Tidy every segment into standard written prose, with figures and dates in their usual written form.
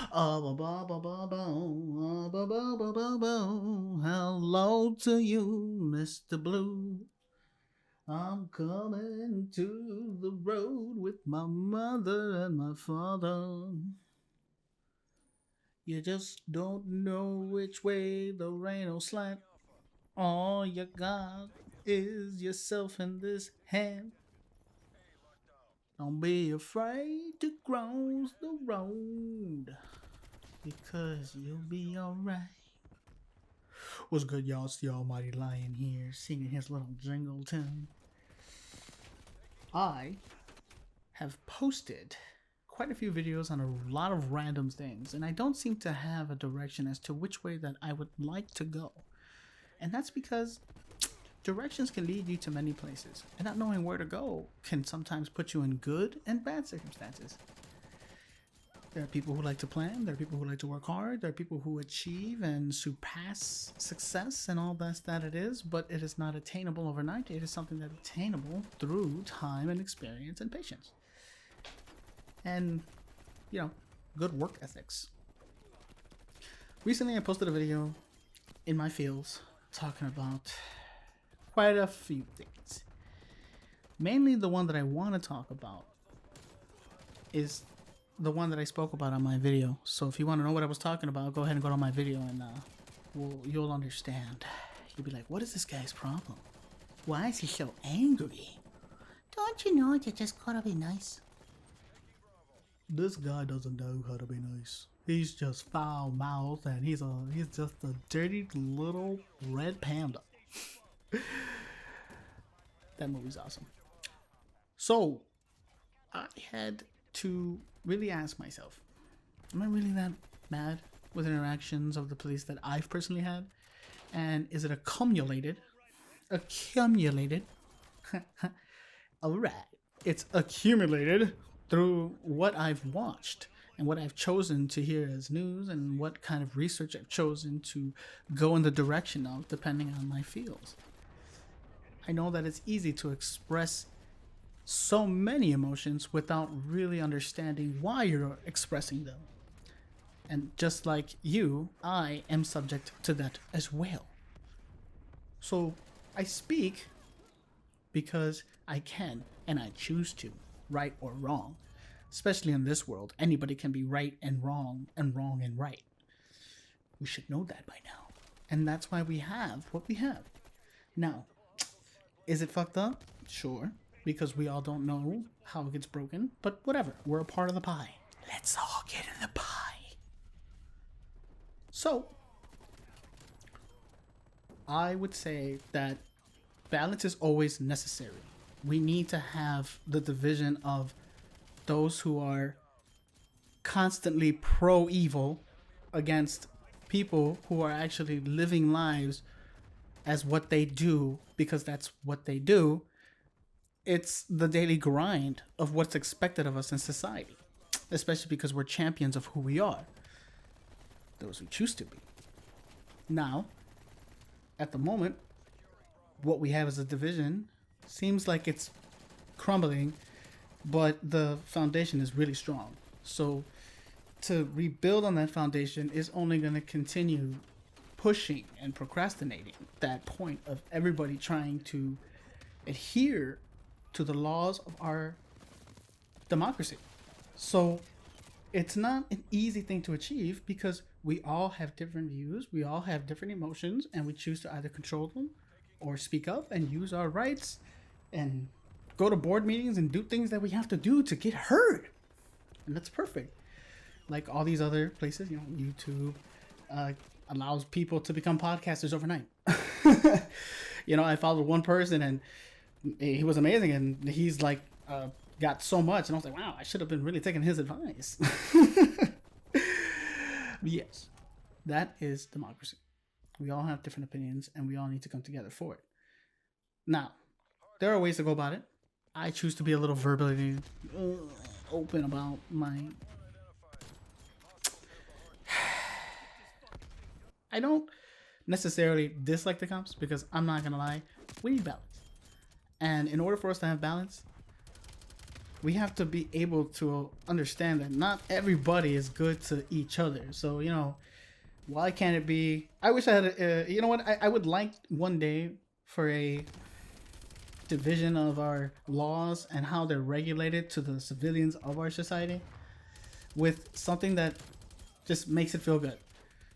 Hello to you, Mr. Blue. I'm coming to the road with my mother and my father. You just don't know which way the rain will slant. All you got is yourself in this hand. Don't be afraid to cross the road, because you'll be alright. What's good, y'all? It's the Almighty Lion here, singing his little jingle tune. I have posted quite a few videos on a lot of random things, and I don't seem to have a direction as to which way that I would like to go. And that's because directions can lead you to many places, and not knowing where to go can sometimes put you in good and bad circumstances. There are people who like to plan, there are people who like to work hard, there are people who achieve and surpass success and all that it is, but it is not attainable overnight. It is something that's attainable through time and experience and patience. And, good work ethics. Recently I posted a video in my fields talking about quite a few things. Mainly the one that I want to talk about is the one that I spoke about on my video. So if you want to know what I was talking about, go ahead and go to my video and you'll understand. You'll be like, what is this guy's problem? Why is he so angry? Don't you know you just gotta be nice? This guy doesn't know how to be nice. He's just foul-mouthed and he's just a dirty little red panda. That movie's awesome. So I had to really ask myself, am I really that mad with interactions of the police that I've personally had? And is it accumulated? Alright, it's accumulated through what I've watched and what I've chosen to hear as news and what kind of research I've chosen to go in the direction of depending on my fields. I know that it's easy to express so many emotions without really understanding why you're expressing them. And just like you, I am subject to that as well. So I speak because I can and I choose to, right or wrong. Especially in this world, anybody can be right and wrong and right. We should know that by now. And that's why we have what we have. Now, is it fucked up? Sure. Because we all don't know how it gets broken, but whatever, we're a part of the pie. Let's all get in the pie. So, I would say that balance is always necessary. We need to have the division of those who are constantly pro-evil against people who are actually living lives as what they do because that's what they do. It's the daily grind of what's expected of us in society, especially because we're champions of who we are, those who choose to be. Now, at the moment, what we have as a division seems like it's crumbling, but the foundation is really strong. So to rebuild on that foundation is only going to continue pushing and procrastinating that point of everybody trying to adhere to the laws of our democracy. So it's not an easy thing to achieve because we all have different views, we all have different emotions, and we choose to either control them or speak up and use our rights and go to board meetings and do things that we have to do to get heard. And that's perfect. Like all these other places, YouTube allows people to become podcasters overnight. I followed one person and he was amazing, and he's like got so much, and I was like, wow, I should have been really taking his advice. Yes, that is democracy. We all have different opinions and we all need to come together for it. Now, there are ways to go about it. I choose to be a little verbally open about my... I don't necessarily dislike the cops because I'm not gonna lie, we need balance. And in order for us to have balance, we have to be able to understand that not everybody is good to each other. So, you know, why can't it be? I wish I had, you know what? I would like one day for a division of our laws and how they're regulated to the civilians of our society with something that just makes it feel good,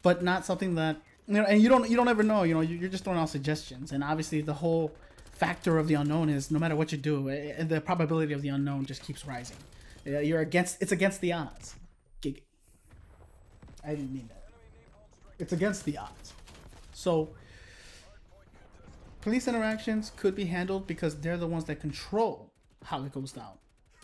but not something that, you know, and you don't ever know, you know, you're just throwing out suggestions. And obviously the whole factor of the unknown is no matter what you do, the probability of the unknown just keeps rising. It's against the odds. I didn't mean that. It's against the odds. So police interactions could be handled because they're the ones that control how it goes down.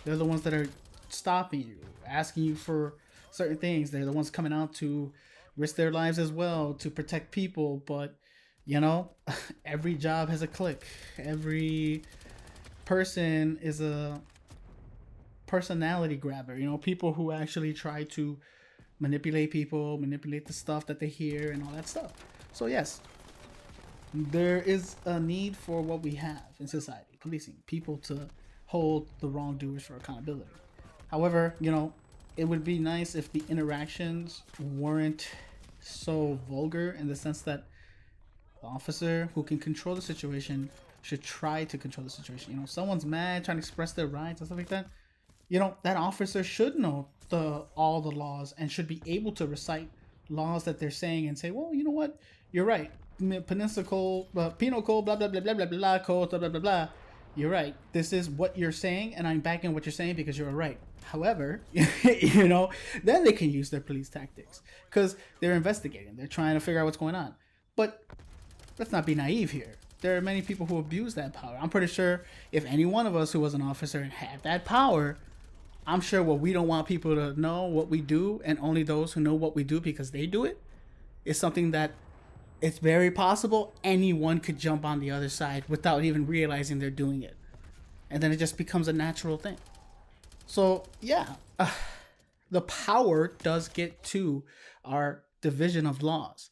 They're the ones that are stopping you, asking you for certain things. They're the ones coming out to risk their lives as well to protect people. But, you know, every job has a clique. Every person is a personality grabber. You know, people who actually try to manipulate people, manipulate the stuff that they hear and all that stuff. So yes, there is a need for what we have in society, policing, people to hold the wrongdoers for accountability. However, you know, it would be nice if the interactions weren't so vulgar, in the sense that the officer who can control the situation should try to control the situation. You know, if someone's mad, trying to express their rights and stuff like that, you know, that officer should know all the laws and should be able to recite laws that they're saying and say, well, you know what, you're right. Penal code, blah blah blah blah blah blah blah code, blah blah blah blah. You're right. This is what you're saying, and I'm backing what you're saying because you're right. However, you know, then they can use their police tactics because they're investigating. They're trying to figure out what's going on. But let's not be naive here. There are many people who abuse that power. I'm pretty sure if any one of us who was an officer and had that power, I'm sure what we don't want people to know what we do, and only those who know what we do because they do it, is something that it's very possible anyone could jump on the other side without even realizing they're doing it. And then it just becomes a natural thing. So yeah, the power does get to our division of laws,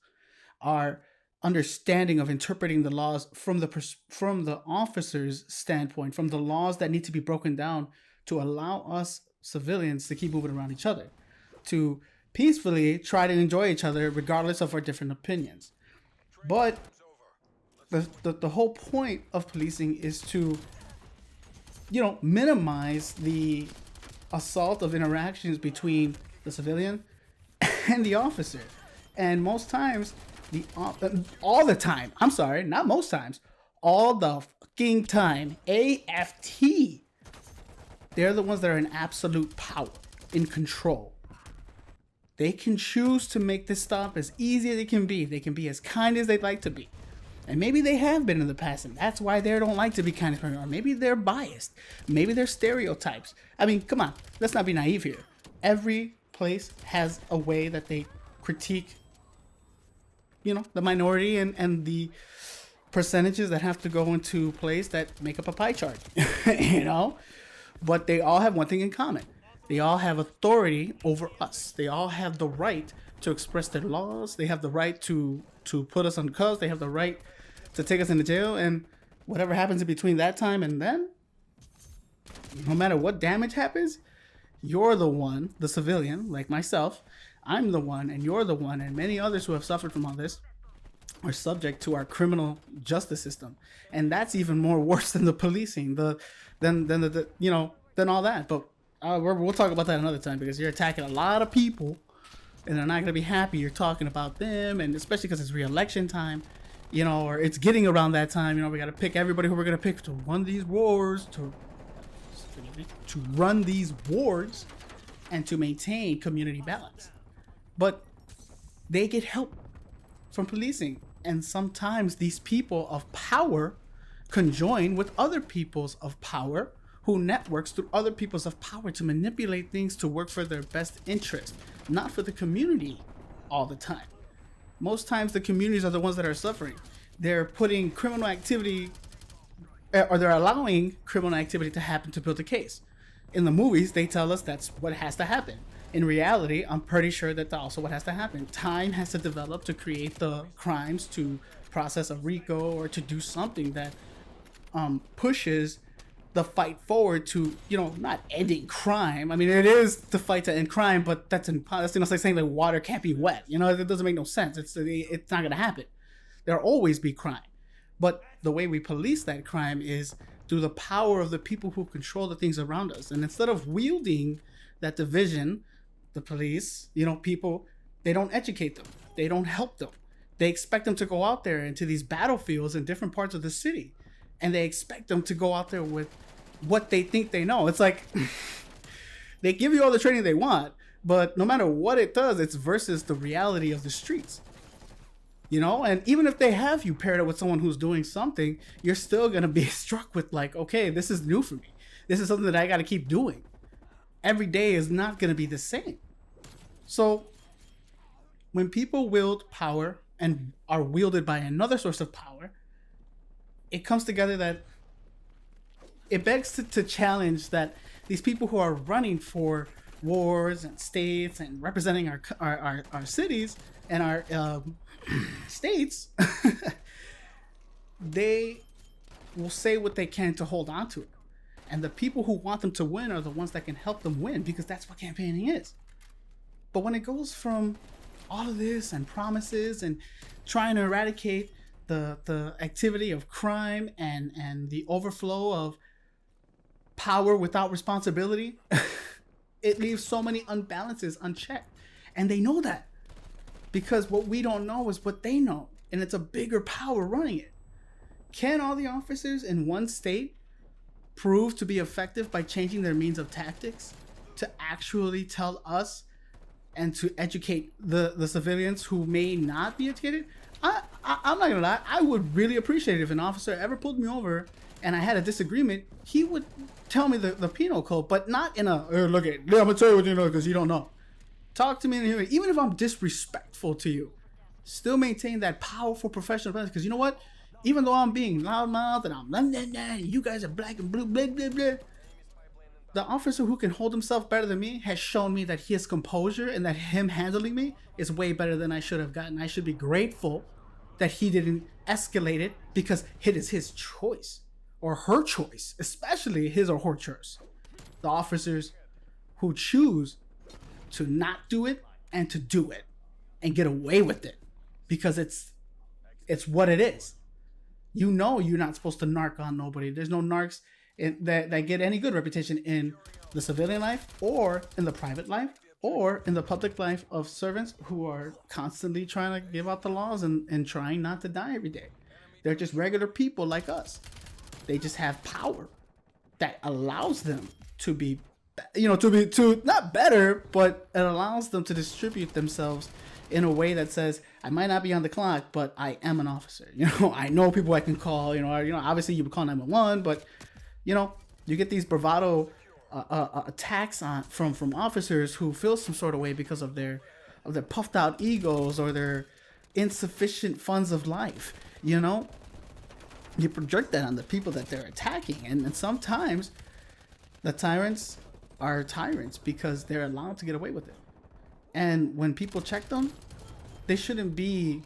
our understanding of interpreting the laws from the officer's standpoint, from the laws that need to be broken down to allow us civilians to keep moving around each other, to peacefully try to enjoy each other regardless of our different opinions. But the whole point of policing is to, you know, minimize the assault of interactions between the civilian and the officer. And most times, all the time, I'm sorry, not most times, all the fucking time, AFT, they're the ones that are in absolute power, in control. They can choose to make this stop as easy as it can be. They can be as kind as they'd like to be. And maybe they have been in the past, and that's why they don't like to be kind. Or maybe they're biased. Maybe they're stereotypes. I mean, come on, let's not be naive here. Every place has a way that they critique, you know, the minority and the percentages that have to go into place that make up a pie chart, you know? But they all have one thing in common. They all have authority over us. They all have the right to express their laws. They have the right to put us on cuffs. They have the right to take us into jail. And whatever happens in between that time and then, no matter what damage happens, you're the one, the civilian, like myself. I'm the one, and you're the one, and many others who have suffered from all this are subject to our criminal justice system. And that's even more worse than the policing, than all that. But we'll talk about that another time, because you're attacking a lot of people and they're not going to be happy you're talking about them. And especially because it's re-election time, you know, or it's getting around that time, you know, we got to pick everybody who we're going to pick to run these wars, to run these wars and to maintain community balance. But they get help from policing. And sometimes these people of power conjoin with other peoples of power who networks through other peoples of power to manipulate things to work for their best interest, not for the community all the time. Most times the communities are the ones that are suffering. They're putting criminal activity, or they're allowing criminal activity to happen to build a case. In the movies, they tell us that's what has to happen. In reality, I'm pretty sure that's also what has to happen. Time has to develop to create the crimes, to process a RICO, or to do something that pushes the fight forward to, you know, not ending crime. I mean, it is the fight to end crime, but that's impossible. It's like saying that water can't be wet. You know, it doesn't make no sense. It's not going to happen. There'll always be crime. But the way we police that crime is through the power of the people who control the things around us. And instead of wielding that division, the police, you know, people, they don't educate them. They don't help them. They expect them to go out there into these battlefields in different parts of the city. And they expect them to go out there with what they think they know. It's like they give you all the training they want, but no matter what it does, it's versus the reality of the streets. You know, and even if they have you paired up with someone who's doing something, you're still going to be struck with like, okay, this is new for me. This is something that I got to keep doing. Every day is not going to be the same. So when people wield power and are wielded by another source of power, it comes together that it begs to challenge that these people who are running for wars and states and representing our cities and our states, they will say what they can to hold on to it. And the people who want them to win are the ones that can help them win, because that's what campaigning is. But when it goes from all of this and promises and trying to eradicate the activity of crime and the overflow of power without responsibility, it leaves so many unbalances unchecked. And they know that, because what we don't know is what they know, and it's a bigger power running it. Can all the officers in one state prove to be effective by changing their means of tactics to actually tell us and to educate the civilians who may not be educated? I'm not gonna lie, I would really appreciate it if an officer ever pulled me over and I had a disagreement. He would tell me the penal code, but not in a, look at, I'm gonna tell you what you know because you don't know. Talk to me in here, even if I'm disrespectful to you. Still maintain that powerful professional balance, because you know what? Even though I'm being loudmouth and I'm you guys are black and blue, blah, blah, blah, the officer who can hold himself better than me has shown me that his composure and that him handling me is way better than I should have gotten. I should be grateful that he didn't escalate it, because it is his choice or her choice, especially his or her choice. The officers who choose to not do it and to do it and get away with it because it's what it is. You know, you're not supposed to narc on nobody. There's no narcs that get any good reputation in the civilian life or in the private life or in the public life of servants who are constantly trying to give out the laws and trying not to die every day. They're just regular people like us. They just have power that allows them to be, to not better, but it allows them to distribute themselves in a way that says, I might not be on the clock, but I am an officer. I know people I can call. Obviously you would call 911, but you get these bravado attacks from officers who feel some sort of way because of their puffed out egos or their insufficient funds of life. You project that on the people that they're attacking, and sometimes the tyrants are tyrants because they're allowed to get away with it. And when people check them, they shouldn't be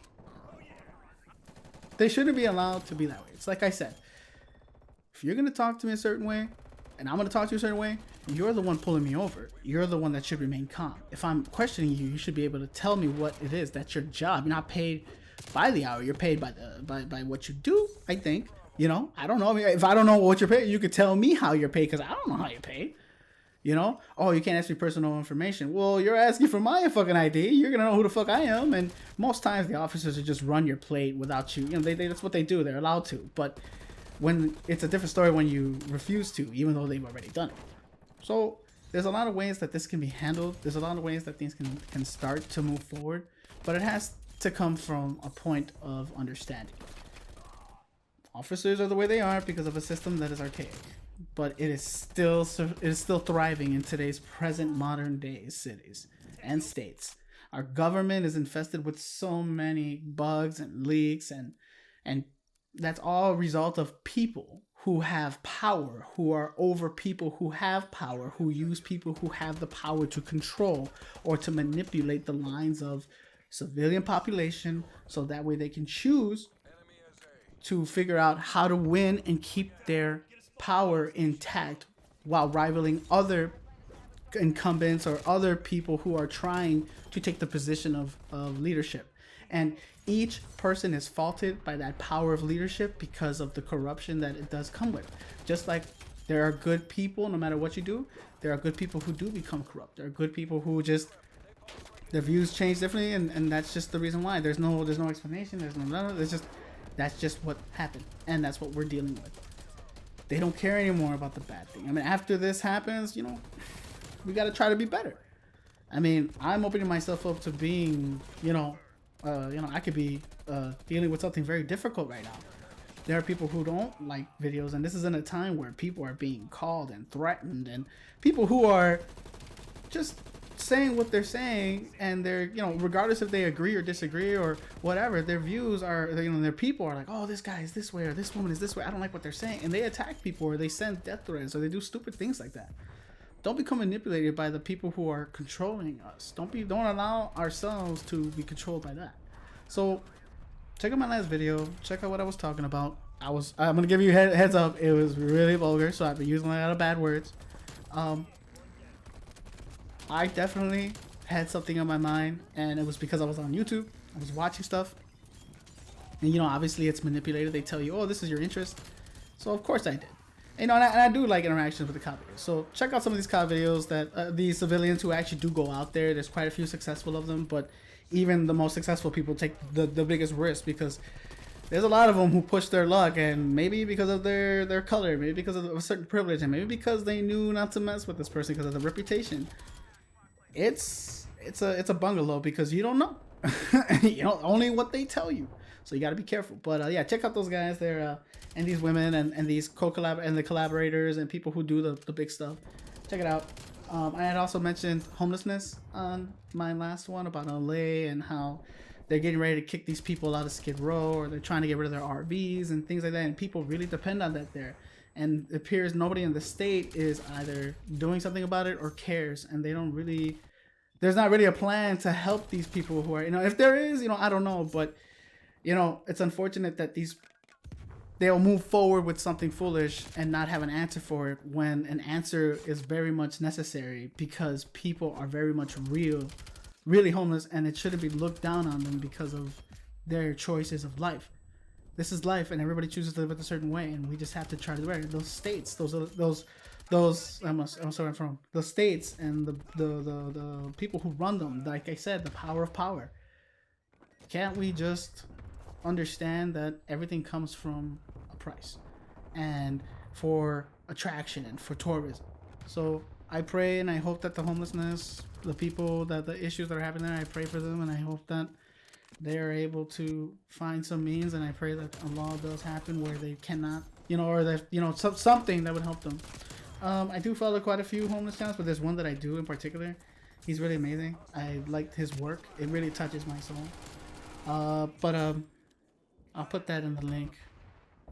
allowed to be that way. It's like I said, if you're going to talk to me a certain way and I'm going to talk to you a certain way, you're the one pulling me over. You're the one that should remain calm. If I'm questioning you, you should be able to tell me what it is. That's your job. You're not paid by the hour. You're paid by what you do, I think. I don't know. I mean, if I don't know what you're paid, you could tell me how you're paid, because I don't know how you're paid. Oh, you can't ask me personal information. Well, you're asking for my fucking ID. You're going to know who the fuck I am. And most times the officers will just run your plate without you. That's what they do. They're allowed to. But when it's a different story when you refuse to, even though they've already done it. So there's a lot of ways that this can be handled. There's a lot of ways that things can start to move forward. But it has to come from a point of understanding. Officers are the way they are because of a system that is archaic. But it is still thriving in today's present modern day cities and states. Our government is infested with so many bugs and leaks, and that's all a result of people who have power, who are over people who have power, who use people who have the power to control or to manipulate the lines of civilian population, so that way they can choose to figure out how to win and keep their power intact while rivaling other incumbents or other people who are trying to take the position of leadership. And each person is faulted by that power of leadership because of the corruption that it does come with. Just like there are good people, no matter what you do, there are good people who do become corrupt. There are good people who just, their views change differently, and that's just the reason why. There's no explanation. That's just what happened, and that's what we're dealing with. They don't care anymore about the bad thing. I mean, after this happens, we got to try to be better. I mean, I'm opening myself up to being, I could be dealing with something very difficult right now. There are people who don't like videos, and this is in a time where people are being called and threatened, and people who are just saying what they're saying, and they're, regardless if they agree or disagree or whatever, their views are, their people are like, oh, this guy is this way or this woman is this way, I don't like what they're saying, and they attack people or they send death threats or they do stupid things like that. Don't become manipulated by the people who are controlling us. Don't allow ourselves to be controlled by that. So check out my last video. Check out what I was talking about. I'm gonna give you heads up. It was really vulgar, so I've been using a lot of bad words. I definitely had something on my mind, and it was because I was on YouTube. I was watching stuff, and obviously it's manipulated. They tell you, oh, this is your interest, so of course I did. And I do like interactions with the cop videos. So check out some of these cop videos that these civilians who actually do go out there. There's quite a few successful of them, but even the most successful people take the biggest risk, because there's a lot of them who push their luck, and maybe because of their color, maybe because of a certain privilege, and maybe because they knew not to mess with this person because of the reputation. It's a bungalow, because you don't know. Only what they tell you. So you got to be careful. But yeah, check out those guys there, and these women and these the collaborators and people who do the big stuff. Check it out. I had also mentioned homelessness on my last one about LA and how they're getting ready to kick these people out of Skid Row, or they're trying to get rid of their RVs and things like that. And people really depend on that there. And it appears nobody in the state is either doing something about it or cares. And they don't really, there's not really a plan to help these people who are, if there is, I don't know. But, it's unfortunate that they'll move forward with something foolish and not have an answer for it, when an answer is very much necessary, because people are very much really homeless, and it shouldn't be looked down on them because of their choices of life. This is life, and everybody chooses to live it a certain way, and we just have to try to wear those states, those the states and the people who run them. Like I said, the power of power. Can't we just understand that everything comes from a price, and for attraction and for tourism? So I pray and I hope that the homelessness, the people, that the issues that are happening there, I pray for them, and I hope that they are able to find some means, and I pray that a law does happen where they cannot, or that, something that would help them. I do follow quite a few homeless channels, but there's one that I do in particular. He's really amazing. I liked his work. It really touches my soul. But I'll put that in the link.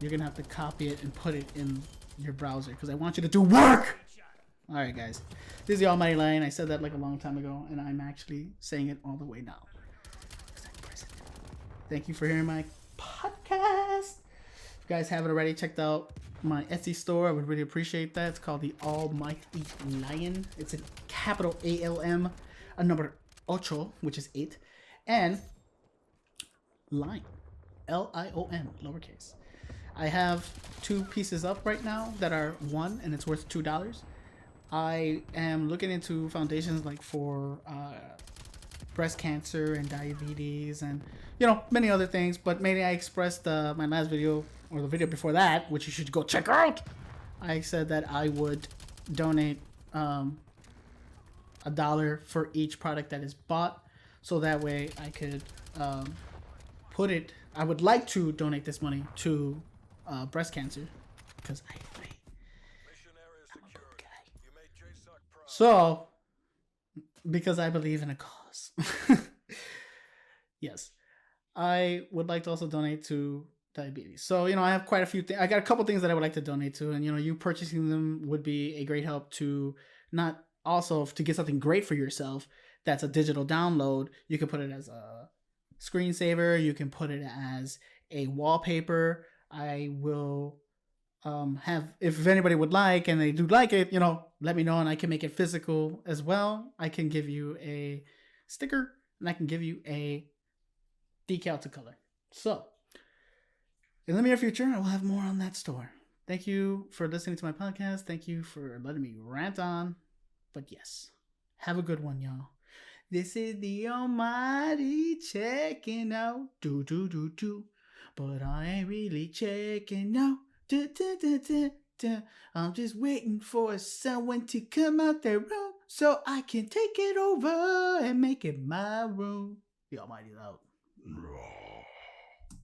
You're gonna have to copy it and put it in your browser, because I want you to do work. All right, guys. This is the Almighty Lion. I said that like a long time ago, and I'm actually saying it all the way now. Thank you for hearing my podcast. If you guys haven't already checked out my Etsy store, I would really appreciate that. It's called the Almighty Lion. It's a capital ALM, a number 8, which is 8, and Lion, LION, lowercase. I have 2 pieces up right now that are 1, and it's worth $2. I am looking into foundations like for breast cancer and diabetes and many other things, but mainly I expressed my last video, or the video before that, which you should go check out. I said that I would donate $1 for each product that is bought, so that way I could put it. I would like to donate this money to breast cancer, because I'm a good guy. So, because I believe in a cause. Yes. I would like to also donate to diabetes. So, I have quite a few things. I got a couple things that I would like to donate to, and, you purchasing them would be a great help to not also to get something great for yourself. That's a digital download. You can put it as a screensaver. You can put it as a wallpaper. I will have, if anybody would like and they do like it, let me know and I can make it physical as well. I can give you a sticker and I can give you a decal to color. So in the near future, I will have more on that store. Thank you for listening to my podcast. Thank you for letting me rant on. But yes, have a good one, y'all. This is the Almighty checking out. Do. But I ain't really checking out. I'm just waiting for someone to come out their room so I can take it over and make it my room. The Almighty's out.